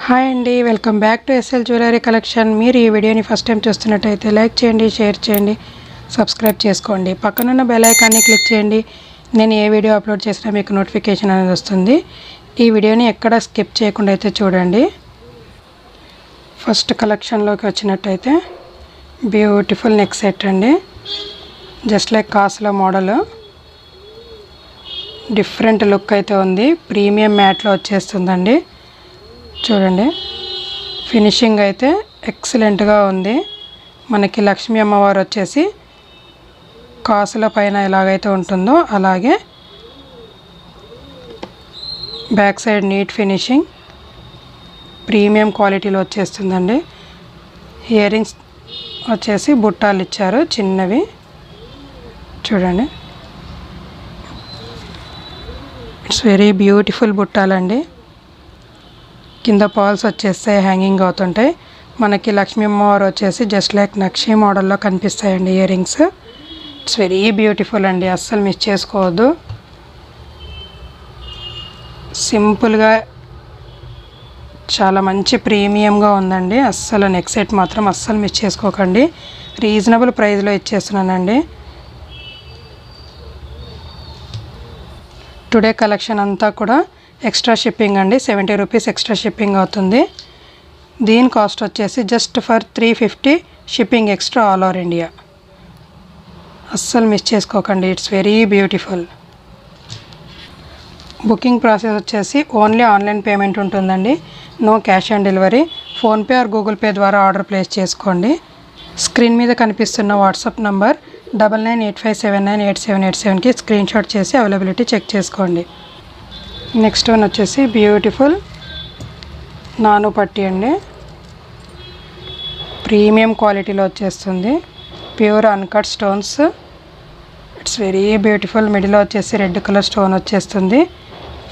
Hi అండి, welcome back to SL jewellery collection. మీరు ఈ వీడియోని ఫస్ట్ టైం చూస్తున్నట్టయితే లైక్ చేయండి, షేర్ చేయండి, సబ్స్క్రైబ్ చేసుకోండి. పక్కనున్న బెల్ ఐకాన్ని క్లిక్ చేయండి. నేను ఏ వీడియో అప్లోడ్ చేసినా మీకు నోటిఫికేషన్ అనేది వస్తుంది. ఈ వీడియోని ఎక్కడ స్కిప్ చేయకుండా అయితే చూడండి. ఫస్ట్ కలెక్షన్లోకి వచ్చినట్టయితే బ్యూటిఫుల్ నెక్ సెట్ అండి. జస్ట్ లైక్ కాసులో మోడల్, డిఫరెంట్ లుక్ అయితే ఉంది. ప్రీమియం మ్యాట్లో వచ్చేస్తుందండి. చూడండి, ఫినిషింగ్ అయితే ఎక్సలెంట్గా ఉంది. మనకి లక్ష్మీ అమ్మవారు వచ్చేసి కాసుల పైన ఎలాగైతే ఉంటుందో అలాగే back side neat finishing, premium క్వాలిటీలో వచ్చేస్తుందండి. ఇయర్ రింగ్స్ వచ్చేసి బుట్టాలు ఇచ్చారు చిన్నవి. చూడండి, ఇట్స్ వెరీ బ్యూటిఫుల్ బుట్టాలండి. కింద పాల్స్ వచ్చేస్తాయి, హ్యాంగింగ్ అవుతుంటాయి. మనకి లక్ష్మీ అమ్మవారు వచ్చేసి జస్ట్ లైక్ నక్షి మోడల్లో కనిపిస్తాయండి earrings. It's very beautiful అండి, అస్సలు మిస్ చేసుకోవద్దు. సింపుల్గా చాలా మంచి ప్రీమియంగా ఉందండి. అస్సలు నెక్ సెట్ మాత్రం అస్సలు మిస్ చేసుకోకండి. రీజనబుల్ ప్రైస్లో ఇచ్చేస్తున్నానండి. టుడే కలెక్షన్ అంతా కూడా ఎక్స్ట్రా షిప్పింగ్ అండి. 70 రూపీస్ ఎక్స్ట్రా షిప్పింగ్ అవుతుంది. దీని కాస్ట్ వచ్చేసి just for 350 shipping extra all over India. అస్సలు మిస్ చేసుకోకండి, it's very beautiful. Booking process వచ్చేసి ఓన్లీ ఆన్లైన్ పేమెంట్ ఉంటుందండి. No cash on delivery. PhonePe or Google pay ద్వారా ఆర్డర్ ప్లేస్ చేసుకోండి. స్క్రీన్ మీద కనిపిస్తున్న వాట్సాప్ నంబర్ 9985798787కి స్క్రీన్ షాట్ చేసి అవైలబిలిటీ చెక్ చేసుకోండి. నెక్స్ట్ వన్ వచ్చేసి బ్యూటిఫుల్ నాను పట్టి అండి. ప్రీమియం క్వాలిటీలో వచ్చేస్తుంది. Pure uncut stones. It's very beautiful. మిడిల్లో వచ్చేసి రెడ్ కలర్ స్టోన్ వచ్చేస్తుంది.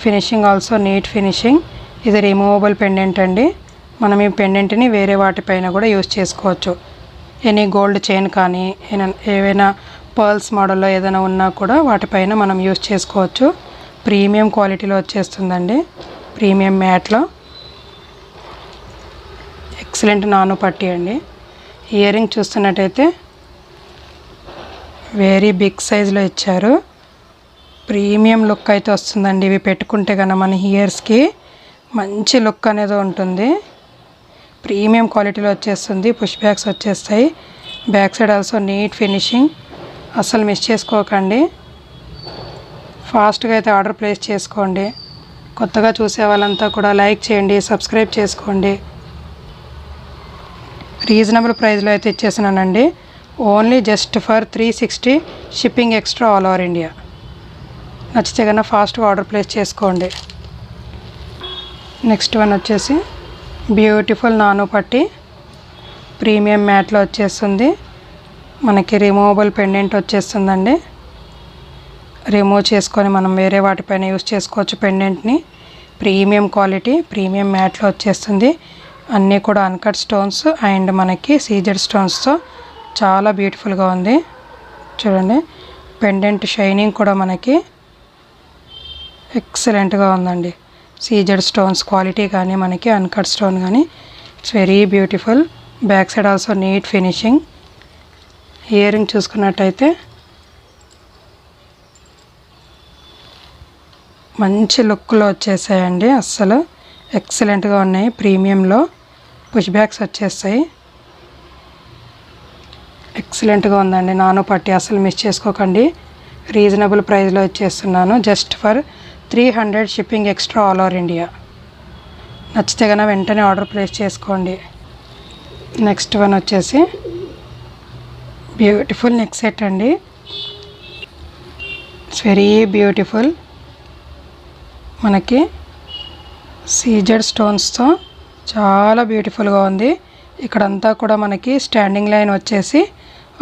Finishing also neat finishing. ఇది రిమూవబుల్ పెండెంట్ అండి. మనం ఈ పెండెంట్ని వేరే వాటిపైన కూడా యూజ్ చేసుకోవచ్చు. ఎనీ గోల్డ్ చైన్ కానీ ఏవైనా పర్ల్స్ మోడల్లో ఏదైనా ఉన్నా కూడా వాటిపైన మనం యూజ్ చేసుకోవచ్చు. ప్రీమియం క్వాలిటీలో వచ్చేస్తుందండి. ప్రీమియం మ్యాట్లో ఎక్సలెంట్ నాను పట్టి అండి. ఇయర్ రింగ్ చూస్తున్నట్టయితే వెరీ బిగ్ సైజులో ఇచ్చారు. ప్రీమియం లుక్ అయితే వస్తుందండి. ఇవి పెట్టుకుంటే కనుక మన ఇయర్స్కి మంచి లుక్ అనేది ఉంటుంది. ప్రీమియం క్వాలిటీలో వచ్చేస్తుంది. పుష్ బ్యాగ్స్ వచ్చేస్తాయి. Back side also neat finishing. అస్సలు మిస్ చేసుకోకండి. ఫాస్ట్గా అయితే ఆర్డర్ ప్లేస్ చేసుకోండి. కొత్తగా చూసే వాళ్ళంతా కూడా లైక్ చేయండి, సబ్స్క్రైబ్ చేసుకోండి. రీజనబుల్ ప్రైస్లో అయితే ఇచ్చేసినానండి. Only just for 360 shipping extra all over India. నచ్చితే కన్నా ఫాస్ట్గా ఆర్డర్ ప్లేస్ చేసుకోండి. నెక్స్ట్ వన్ వచ్చేసి బ్యూటిఫుల్ నాను పట్టి ప్రీమియం మ్యాట్లో వచ్చేస్తుంది. మనకి రిమూవబుల్ పెండెంట్ వచ్చేస్తుందండి. రిమూవ్ చేసుకొని మనం వేరే వాటిపైన యూజ్ చేసుకోవచ్చు పెండెంట్ని. ప్రీమియం క్వాలిటీ, ప్రీమియం మ్యాట్లో వచ్చేస్తుంది. అన్నీ కూడా అన్కట్ స్టోన్స్ అండ్ మనకి సీజెడ్ స్టోన్స్తో చాలా బ్యూటిఫుల్గా ఉంది. చూడండి, పెండెంట్ షైనింగ్ కూడా మనకి ఎక్సలెంట్గా ఉందండి. సీజెడ్ స్టోన్స్ క్వాలిటీ కానీ మనకి అన్కట్ స్టోన్ కానీ it's very beautiful. Back side also neat finishing. Earring చూసుకున్నట్టయితే మంచి లుక్లో వచ్చేసాయండి. అస్సలు ఎక్సలెంట్గా ఉన్నాయి. ప్రీమియంలో పుష్ బ్యాగ్స్ వచ్చేస్తాయి. ఎక్సలెంట్గా ఉందండి నాను పట్టి. అసలు మిస్ చేసుకోకండి. రీజనబుల్ ప్రైస్లో ఇచ్చేస్తున్నాను. Just for 300 shipping extra all over India. నచ్చితే కనుక వెంటనే ఆర్డర్ ప్లేస్ చేసుకోండి. నెక్స్ట్ వన్ వచ్చేసి బ్యూటిఫుల్ నెక్ సెట్ అండి. It's very beautiful. మనకి సీజెడ్ స్టోన్స్తో చాలా బ్యూటిఫుల్గా ఉంది. ఇక్కడంతా కూడా మనకి స్టాండింగ్ లైన్ వచ్చేసి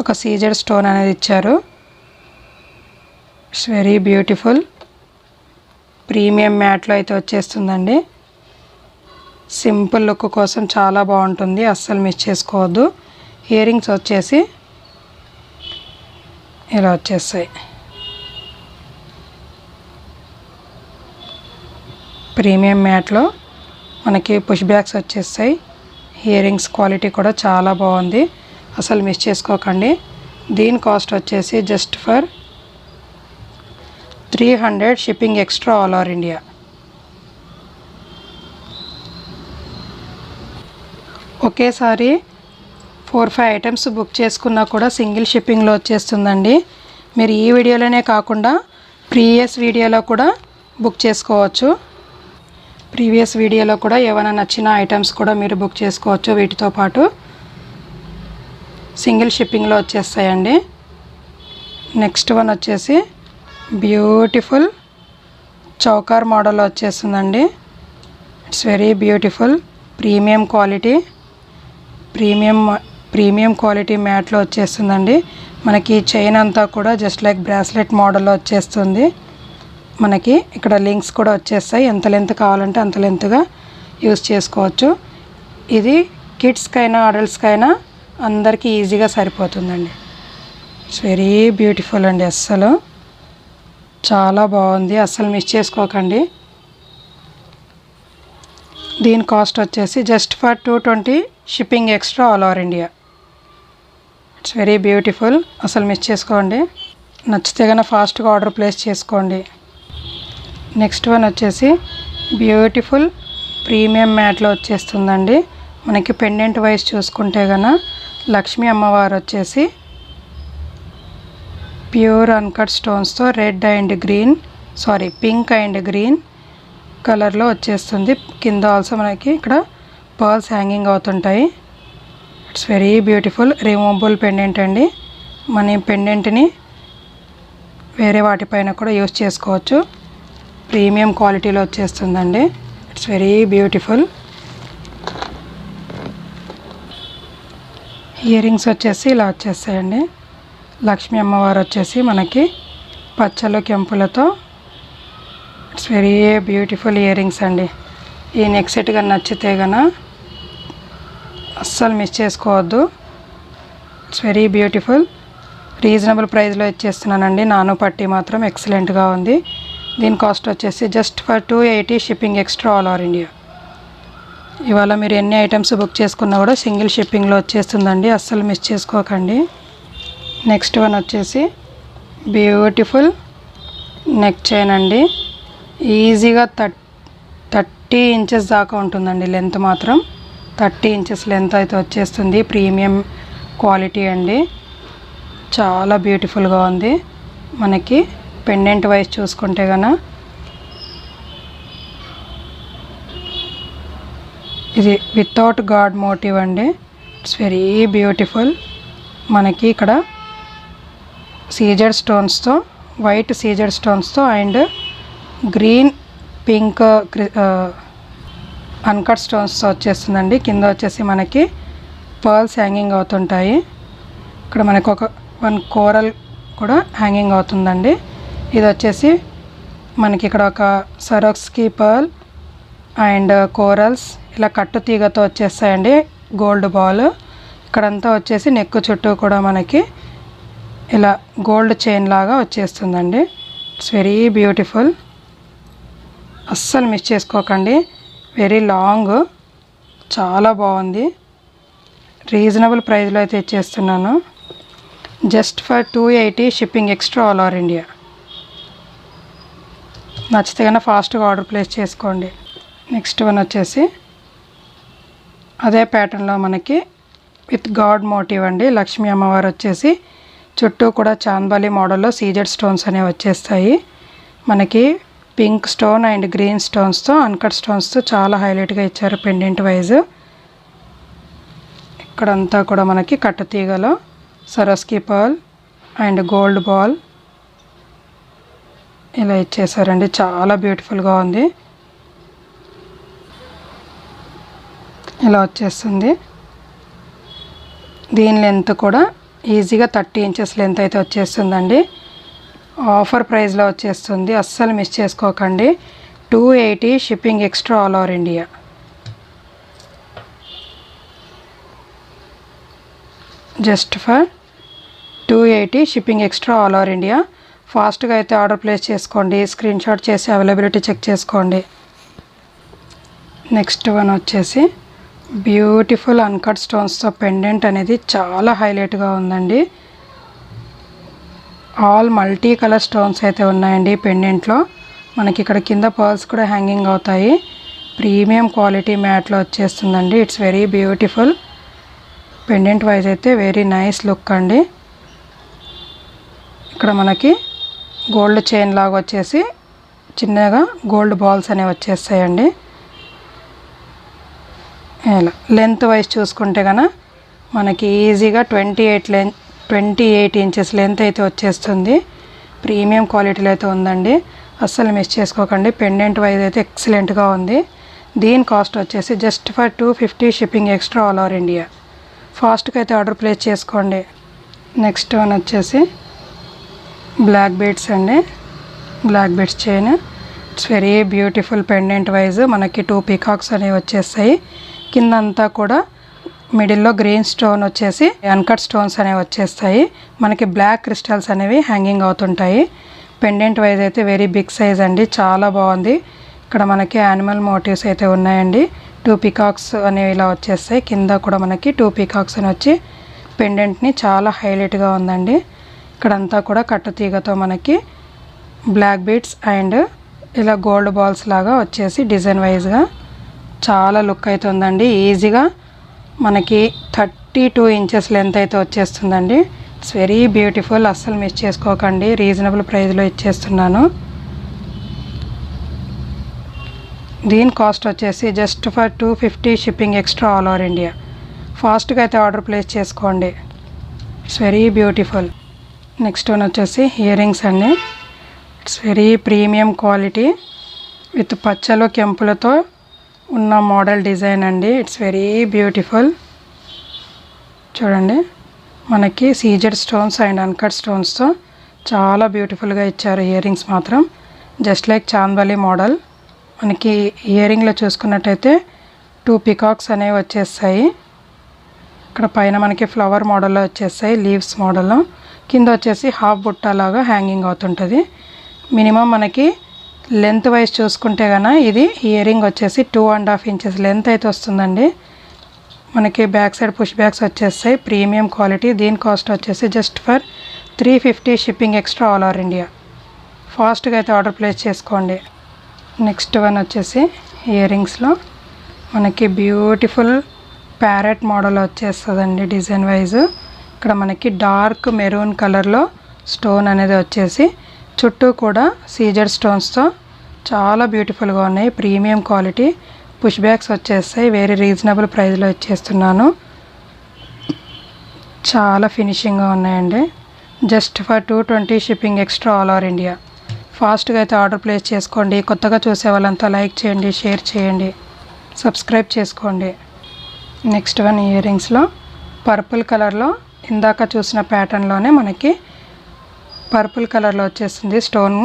ఒక సీజెడ్ స్టోన్ అనేది ఇచ్చారు. It's very beautiful. ప్రీమియం మ్యాట్లో అయితే వచ్చేస్తుందండి. సింపుల్ లుక్ కోసం చాలా బాగుంటుంది, అస్సలు మిస్ చేసుకోవద్దు. ఇయర్ రింగ్స్ వచ్చేసి ఇలా వచ్చేస్తాయి. ప్రీమియం మ్యాట్లో మనకి పుష్ బ్యాగ్స్ వచ్చేస్తాయి. ఇయర్ రింగ్స్ క్వాలిటీ కూడా చాలా బాగుంది, అసలు మిస్ చేసుకోకండి. దీని కాస్ట్ వచ్చేసి just for 300 shipping extra all over India. ఒకేసారి 4-5 ఐటమ్స్ బుక్ చేసుకున్నా కూడా సింగిల్ షిప్పింగ్లో వచ్చేస్తుందండి. మీరు ఈ వీడియోలోనే కాకుండా ప్రీవియస్ వీడియోలో కూడా బుక్ చేసుకోవచ్చు. ప్రీవియస్ వీడియోలో కూడా ఏమైనా నచ్చిన ఐటమ్స్ కూడా మీరు బుక్ చేసుకోవచ్చు. వీటితో పాటు సింగిల్ షిప్పింగ్లో వచ్చేస్తాయండి. నెక్స్ట్ వన్ వచ్చేసి బ్యూటిఫుల్ చౌకార్ మోడల్లో వచ్చేస్తుందండి. It's very beautiful, premium quality, premium quality మ్యాట్లో వచ్చేస్తుందండి. మనకి చైన్ అంతా కూడా జస్ట్ లైక్ బ్రాస్లెట్ మోడల్లో వచ్చేస్తుంది. మనకి ఇక్కడ లింక్స్ కూడా వచ్చేస్తాయి, ఎంత లెంత్ కావాలంటే అంత లెంత్గా యూస్ చేసుకోవచ్చు. ఇది కిడ్స్కైనా అడల్ట్స్కైనా అందరికీ ఈజీగా సరిపోతుందండి. ఇట్స్ వెరీ బ్యూటిఫుల్ అండి, అస్సలు చాలా బాగుంది, అస్సలు మిస్ చేసుకోకండి. దీని కాస్ట్ వచ్చేసి just for 220 shipping extra all over India. It's very beautiful, అసలు మిస్ చేసుకోండి. నచ్చితే కనుక ఫాస్ట్గా ఆర్డర్ ప్లేస్ చేసుకోండి. నెక్స్ట్ వన్ వచ్చేసి బ్యూటిఫుల్ ప్రీమియం మ్యాట్లో వచ్చేస్తుందండి. మనకి పెండెంట్ వైజ్ చూసుకుంటే కనుక లక్ష్మీ అమ్మవారు వచ్చేసి ప్యూర్ అన్కట్ స్టోన్స్తో red and green pink and green కలర్లో వచ్చేస్తుంది. కింద ఆల్సో మనకి ఇక్కడ పర్ల్స్ హ్యాంగింగ్ అవుతుంటాయి. It's very beautiful removable pendant అండి. మన పెండెంట్ని వేరే వాటిపైన కూడా యూస్ చేసుకోవచ్చు. ప్రీమియం క్వాలిటీలో వచ్చేస్తుందండి. It's very beautiful. Earrings వచ్చేసి ఇలా వచ్చేస్తాయండి. లక్ష్మీ అమ్మవారు వచ్చేసి మనకి పచ్చలు కెంపులతో it's very beautiful earrings అండి. ఈ నెక్ సెట్ కానీ నచ్చితే కనుక అస్సలు మిస్ చేసుకోవద్దు. ఇట్స్ వెరీ బ్యూటిఫుల్, రీజనబుల్ ప్రైస్లో ఇచ్చేస్తున్నానండి. నాను పట్టి మాత్రం ఎక్సలెంట్గా ఉంది. దీని కాస్ట్ వచ్చేసి just for 280 shipping extra all over India. ఇవాళ మీరు ఎన్ని ఐటమ్స్ బుక్ చేసుకున్నా కూడా సింగిల్ షిప్పింగ్లో వచ్చేస్తుందండి, అస్సలు మిస్ చేసుకోకండి. నెక్స్ట్ వన్ వచ్చేసి బ్యూటిఫుల్ నెక్ చైన్ అండి. ఈజీగా 30 ఇంచెస్ దాకా ఉంటుందండి లెంత్, మాత్రం 30 ఇంచెస్ లెంత్ అయితే వచ్చేస్తుంది. ప్రీమియం క్వాలిటీ అండి, చాలా బ్యూటిఫుల్గా ఉంది. మనకి పెండెంట్ వైజ్ చూసుకుంటే కనుక ఇది వితౌట్ గాడ్ మోటివ్ అండి. It's very beautiful. మనకి ఇక్కడ సీజెడ్ స్టోన్స్తో, వైట్ సీజెడ్ స్టోన్స్తో అండ్ గ్రీన్ పింక్ అన్కట్ స్టోన్స్తో వచ్చేస్తుందండి. కింద వచ్చేసి మనకి పర్ల్స్ హ్యాంగింగ్ అవుతుంటాయి. ఇక్కడ మనకు ఒక 1 కోరల్ కూడా హ్యాంగింగ్ అవుతుందండి. ఇది వచ్చేసి మనకి ఇక్కడ ఒక సరోక్స్కి పర్ల్ అండ్ కోరల్స్ ఇలా కట్టు తీగతో వచ్చేస్తాయండి. గోల్డ్ బాల్ ఇక్కడంతా వచ్చేసి నెక్ చుట్టూ కూడా మనకి ఇలా గోల్డ్ చైన్ లాగా వచ్చేస్తుందండి. ఇట్స్ వెరీ బ్యూటిఫుల్, అస్సలు మిస్ చేసుకోకండి. వెరీ లాంగ్, చాలా బాగుంది. రీజనబుల్ ప్రైస్లో అయితే ఇచ్చేస్తున్నాను. Just for 280 shipping extra all over India. నచ్చితే కన్నా ఫాస్ట్గా ఆర్డర్ ప్లేస్ చేసుకోండి. నెక్స్ట్ వన్ వచ్చేసి అదే ప్యాటర్న్లో మనకి విత్ గాడ్ మోటివ్ అండి. లక్ష్మీ అమ్మవారు వచ్చేసి చుట్టూ కూడా చాందబాలి మోడల్లో సీజెడ్ స్టోన్స్ అనేవి వచ్చేస్తాయి. మనకి పింక్ స్టోన్ అండ్ గ్రీన్ స్టోన్స్తో, అన్కట్ స్టోన్స్తో చాలా హైలైట్గా ఇచ్చారు పెండెంట్ వైజ్. ఇక్కడంతా కూడా మనకి కట్టుతీగలో Swarovski pearl and gold ball ఇలా ఇచ్చేసారండి. చాలా బ్యూటిఫుల్గా ఉంది. ఇలా వచ్చేస్తుంది. దీని లెంత్ కూడా ఈజీగా 30 ఇంచెస్ లెంత్ అయితే వచ్చేస్తుందండి. ఆఫర్ ప్రైస్లో వచ్చేస్తుంది, అస్సలు మిస్ చేసుకోకండి. 280 shipping extra all over India. Just for 280 shipping extra all over India. ఫాస్ట్గా అయితే ఆర్డర్ ప్లేస్ చేసుకోండి. స్క్రీన్ షాట్ చేసి అవైలబిలిటీ చెక్ చేసుకోండి. నెక్స్ట్ వన్ వచ్చేసి బ్యూటిఫుల్ అన్కట్ స్టోన్స్తో పెండెంట్ అనేది చాలా హైలైట్గా ఉందండి. ఆల్ మల్టీ కలర్ స్టోన్స్ అయితే ఉన్నాయండి పెండెంట్లో. మనకి ఇక్కడ కింద పర్ల్స్ కూడా హ్యాంగింగ్ అవుతాయి. ప్రీమియం క్వాలిటీ మ్యాట్లో వచ్చేస్తుందండి. It's very beautiful. Pendant wise అయితే వెరీ నైస్ లుక్ అండి. ఇక్కడ మనకి గోల్డ్ చైన్ లాగా వచ్చేసి చిన్నగా గోల్డ్ బాల్స్ అనేవి వచ్చేస్తాయండి. ఇలా లెంత్ వైజ్ చూసుకుంటే కనుక మనకి ఈజీగా 28 ఇంచెస్ లెంత్ అయితే వచ్చేస్తుంది. ప్రీమియం క్వాలిటీలో అయితే ఉందండి. అస్సలు మిస్ చేసుకోకండి. పెండెంట్ వైజ్ అయితే ఎక్సలెంట్గా ఉంది. దీని కాస్ట్ వచ్చేసి just for 250 shipping extra all over India. ఫాస్ట్గా అయితే ఆర్డర్ ప్లేస్ చేసుకోండి. నెక్స్ట్ వన్ వచ్చేసి బ్లాక్ బీడ్స్ అండి. Black beads chain. It's very beautiful pendant wise. మనకి 2 పీకాక్స్ అనేవి వచ్చేస్తాయి. కింద అంతా కూడా మిడిల్లో గ్రీన్ స్టోన్ వచ్చేసి అన్కట్ స్టోన్స్ అనేవి వచ్చేస్తాయి. మనకి బ్లాక్ క్రిస్టల్స్ అనేవి హ్యాంగింగ్ అవుతుంటాయి. పెండెంట్ వైజ్ అయితే వెరీ బిగ్ సైజ్ అండి. చాలా బాగుంది. ఇక్కడ మనకి యానిమల్ మోటివ్స్ అయితే ఉన్నాయండి. 2 పీకాక్స్ అనేవి ఇలా వచ్చేస్తాయి. కింద కూడా మనకి 2 పీకాక్స్ అని వచ్చి పెండెంట్ని చాలా హైలైట్గా ఉందండి. ఇక్కడంతా కూడా కట్టుతీగతో మనకి బ్లాక్ బీడ్స్ అండ్ ఇలా గోల్డ్ బాల్స్ లాగా వచ్చేసి డిజైన్ వైజ్గా చాలా లుక్ అయితే ఉందండి. ఈజీగా మనకి 32 ఇంచెస్ లెంత్ అయితే వచ్చేస్తుందండి. It's very beautiful. అస్సలు మిస్ చేసుకోకండి. రీజనబుల్ ప్రైస్లో ఇచ్చేస్తున్నాను. దీని కాస్ట్ వచ్చేసి just for 250 shipping extra all over India. ఫాస్ట్గా అయితే ఆర్డర్ ప్లేస్ చేసుకోండి. It's very beautiful. Next one వచ్చేసి ఇయర్ రింగ్స్ అండి. It's very premium quality with పచ్చలు కెంపులతో ఉన్న మోడల్ డిజైన్ అండి. It's very beautiful. చూడండి మనకి సీజెడ్ స్టోన్స్ అండ్ అన్కట్ స్టోన్స్తో చాలా బ్యూటిఫుల్గా ఇచ్చారు ఇయర్ రింగ్స్ మాత్రం. జస్ట్ లైక్ చాందవలి మోడల్. మనకి ఇయర్ రింగ్లో చూసుకున్నట్టయితే 2 పికాక్స్ అనేవి వచ్చేస్తాయి. ఇక్కడ పైన మనకి ఫ్లవర్ మోడల్లో వచ్చేస్తాయి. లీవ్స్ మోడల్లో. కింద వచ్చేసి హాఫ్ బుట్ట లాగా హ్యాంగింగ్ అవుతుంటుంది. మినిమం మనకి లెంత్ వైజ్ చూసుకుంటే కనుక ఇది ఇయర్ రింగ్ వచ్చేసి 2.5 ఇంచెస్ లెంత్ అయితే వస్తుందండి. మనకి బ్యాక్ సైడ్ పుష్ బ్యాక్స్ వచ్చేస్తాయి. Premium quality. దీని కాస్ట్ వచ్చేసి just for 350 shipping extra all over India. ఫాస్ట్గా అయితే ఆర్డర్ ప్లేస్ చేసుకోండి. నెక్స్ట్ వన్ వచ్చేసి ఇయర్ రింగ్స్లో మనకి బ్యూటిఫుల్ ప్యారెట్ మోడల్ వచ్చేస్తుందండి డిజైన్ వైజ్. ఇక్కడ మనకి డార్క్ మెరూన్ కలర్లో స్టోన్ అనేది వచ్చేసి చుట్టూ కూడా సీజెడ్ స్టోన్స్తో చాలా బ్యూటిఫుల్గా ఉన్నాయి. Premium quality. పుష్ బ్యాక్స్ వచ్చేస్తాయి. వెరీ రీజనబుల్ ప్రైస్లో ఇచ్చేస్తున్నాను. చాలా ఫినిషింగ్గా ఉన్నాయండి. Just for 220 shipping extra all over India. ఫాస్ట్గా అయితే ఆర్డర్ ప్లేస్ చేసుకోండి. కొత్తగా చూసే వాళ్ళంతా లైక్ చేయండి, షేర్ చేయండి, సబ్స్క్రైబ్ చేసుకోండి. నెక్స్ట్ వన్ ఇయర్ రింగ్స్లో పర్పుల్ కలర్లో ఇందాక చూసిన ప్యాటర్న్లోనే మనకి పర్పుల్ కలర్లో వచ్చేస్తుంది. స్టోన్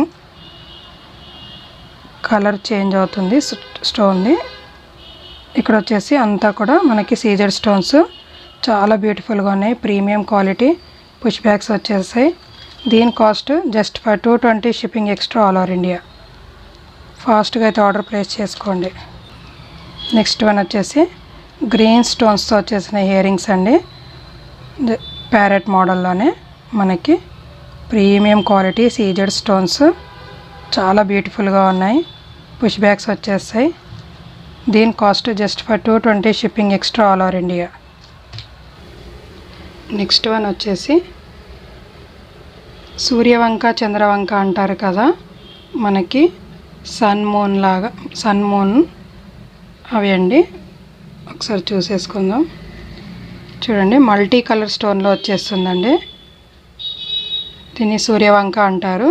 కలర్ చేంజ్ అవుతుంది స్టోన్ది. ఇక్కడ వచ్చేసి అంతా కూడా మనకి సీజెడ్ స్టోన్స్ చాలా బ్యూటిఫుల్గా ఉన్నాయి. Premium quality. పుష్ బ్యాక్స్ వచ్చేస్తాయి. దీని cost just for 220 shipping extra all over India. ఫాస్ట్గా అయితే ఆర్డర్ ప్లేస్ చేసుకోండి. నెక్స్ట్ వన్ వచ్చేసి గ్రీన్ స్టోన్స్తో వచ్చేసిన ఇయర్ రింగ్స్ అండి. ప్యారెట్ మోడల్లోనే మనకి ప్రీమియం క్వాలిటీ సీజెడ్ స్టోన్స్ చాలా బ్యూటిఫుల్గా ఉన్నాయి. పుష్ బ్యాక్స్ వచ్చేస్తాయి. దీని cost just for 220 shipping extra all over India. Next one వచ్చేసి సూర్యవంక చంద్రవంక అంటారు కదా, మనకి సన్ మూన్ అవి అండి. ఒకసారి చూసేసుకుందాం. చూడండి మల్టీ కలర్ స్టోన్లో వచ్చేస్తుందండి. దీన్ని సూర్యవంక అంటారు.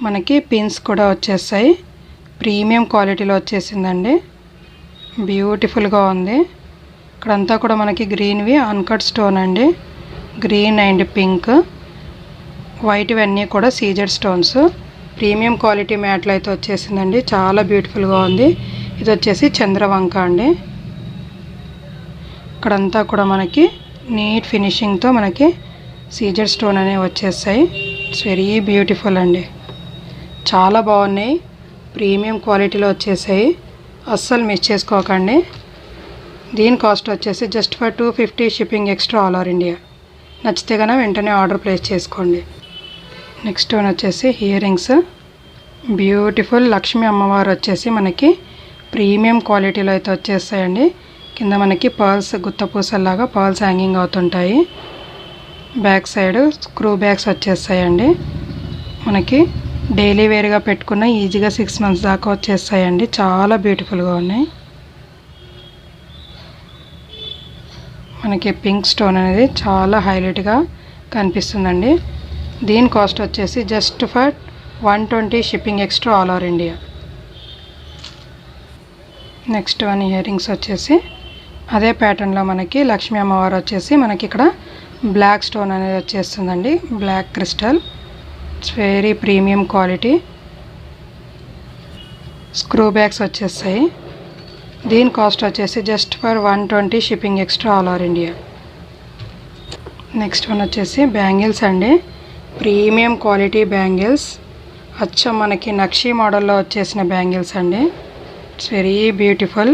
మనకి పిన్స్ కూడా వచ్చేస్తాయి. ప్రీమియం క్వాలిటీలో వచ్చేసిందండి. బ్యూటిఫుల్గా ఉంది. ఇక్కడంతా కూడా మనకి గ్రీన్వి అన్కట్ స్టోన్ అండి. గ్రీన్ అండ్ పింక్, వైట్ ఇవన్నీ కూడా సీజెడ్ స్టోన్స్. ప్రీమియం క్వాలిటీ మ్యాట్లో అయితే వచ్చేసిందండి. చాలా బ్యూటిఫుల్గా ఉంది. ఇది వచ్చేసి చంద్రవంక అండి. ఇక్కడంతా కూడా మనకి నీట్ ఫినిషింగ్తో మనకి సీజెడ్ స్టోన్ అనేవి వచ్చేస్తాయి. ఇట్స్ వెరీ బ్యూటిఫుల్ అండి. చాలా బాగున్నాయి. ప్రీమియం క్వాలిటీలో వచ్చేసాయి. అస్సలు మిస్ చేసుకోకండి. దీని కాస్ట్ వచ్చేసి just for 250 shipping extra all over India. నచ్చితే కనుక వెంటనే ఆర్డర్ ప్లేస్ చేసుకోండి. నెక్స్ట్ వన్ వచ్చేసి ఇయర్ రింగ్స్. బ్యూటిఫుల్ లక్ష్మీ అమ్మవారు వచ్చేసి మనకి ప్రీమియం క్వాలిటీలో అయితే వచ్చేస్తాయండి. కింద మనకి పర్ల్స్ గుత్తపూసల్లాగా పర్ల్స్ హ్యాంగింగ్ అవుతుంటాయి. బ్యాక్ సైడ్ స్క్రూ బ్యాగ్స్ వచ్చేస్తాయండి. మనకి డైలీ వేర్గా పెట్టుకున్న ఈజీగా 6 months దాకా వచ్చేస్తాయండి. చాలా బ్యూటిఫుల్గా ఉన్నాయి. మనకి పింక్ స్టోన్ అనేది చాలా హైలైట్గా కనిపిస్తుందండి. దీని కాస్ట్ వచ్చేసి just for 120 shipping extra all over India. Next one ear rings వచ్చేసి అదే ప్యాటర్న్లో మనకి లక్ష్మీ అమ్మవారు వచ్చేసి మనకి ఇక్కడ బ్లాక్ స్టోన్ అనేది వచ్చేస్తుందండి. Black crystal. It's very premium quality. Screw bags వచ్చేస్తాయి. దీని కాస్ట్ వచ్చేసి just for 120 shipping extra all over India. Next one వచ్చేసి బ్యాంగిల్స్ అండి. Premium quality bangles. అచ్చం మనకి నక్షీ మోడల్లో వచ్చేసిన బ్యాంగిల్స్ అండి. It's very beautiful.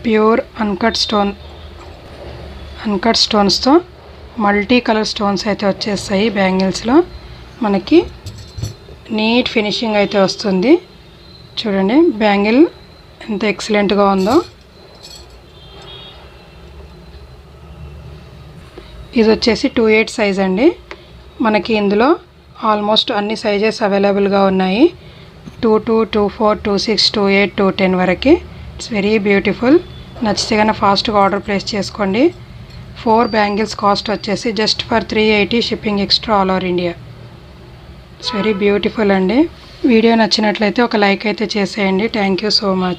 Pure uncut స్టోన్స్తో మల్టీ కలర్ స్టోన్స్ అయితే వచ్చేస్తాయి బ్యాంగిల్స్లో. మనకి నీట్ ఫినిషింగ్ అయితే వస్తుంది. చూడండి బ్యాంగిల్ ఎంత ఎక్సలెంట్గా ఉందో. ఇది వచ్చేసి 2/8 సైజ్ అండి. మనకి ఇందులో ఆల్మోస్ట్ అన్ని సైజెస్ అవైలబుల్గా ఉన్నాయి. 22, 24, 26, 28, 210 వరకు. It's very beautiful. నచ్చితే కన్నా ఫాస్ట్గా ఆర్డర్ ప్లేస్ చేసుకోండి. 4 బ్యాంగిల్స్ కాస్ట్ వచ్చేసి just for 380 shipping extra all over India. It's very beautiful అండి. వీడియో నచ్చినట్లయితే ఒక లైక్ అయితే చేసేయండి. Thank you so much.